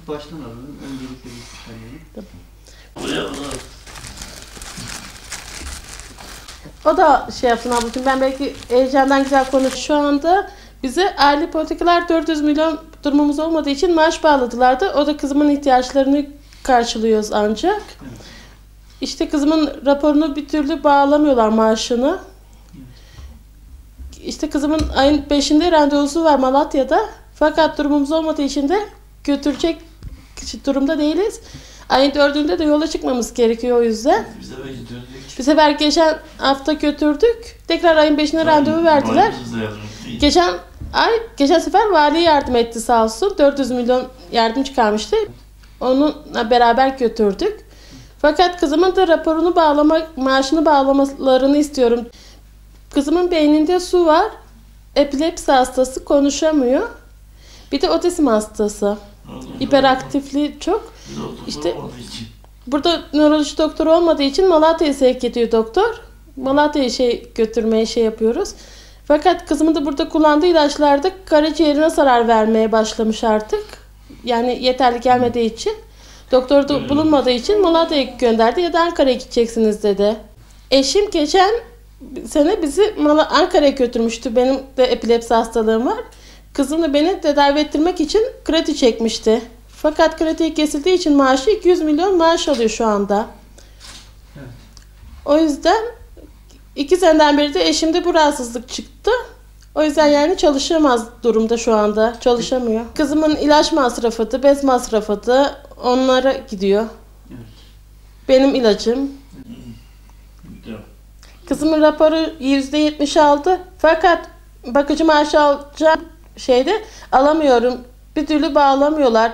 Baştan alalım. Öncelikle bir saniye. O da şey yapsın ablacığım. Ben belki heyecandan güzel konuş. Şu anda bize aile politikalar 400 milyon durumumuz olmadığı için maaş bağladılardı. O da kızımın ihtiyaçlarını karşılıyoruz ancak. Evet. İşte kızımın raporunu bir türlü bağlamıyorlar maaşını. İşte kızımın ayın 5'inde randevusu var Malatya'da. Fakat durumumuz olmadığı için de götürecek durumda değiliz. Ayın 4'ünde de yola çıkmamız gerekiyor o yüzden. Bir sefer geçen hafta götürdük. Tekrar ayın 5'ine randevu verdiler. Geçen sefer vali yardım etti sağ olsun. 400 milyon yardım çıkarmıştı. Onunla beraber götürdük. Fakat kızımın da raporunu maaşını bağlamalarını istiyorum. Kızımın beyninde su var. Epilepsi hastası, konuşamıyor. Bir de otizm hastası. Hiperaktifliği çok. İşte burada nöroloji doktoru olmadığı için Malatya'ya sevk ediyor doktor. Malatya'ya götürmeye yapıyoruz. Fakat kızımın da burada kullandığı ilaçlarda karaciğerine zarar vermeye başlamış artık. Yani yeterli gelmediği için. Doktor da bulunmadığı için Malatya'ya gönderdi ya da Ankara'ya gideceksiniz dedi. Eşim geçen sene bizi Ankara'ya götürmüştü. Benim de epilepsi hastalığım var. Kızım da beni tedavi ettirmek için kredi çekmişti. Fakat kredi kesildiği için maaşı 200 milyon maaş alıyor şu anda. Evet. O yüzden 2 seneden beri de eşimde bu rahatsızlık çıktı. O yüzden yani çalışamaz durumda şu anda. Çalışamıyor. Kızımın ilaç masrafı, bez masrafı onlara gidiyor. Evet. Benim ilacım. Kızımın raporu %70 aldı. Fakat bakıcı maaşı alacağım alamıyorum. Bir türlü bağlamıyorlar.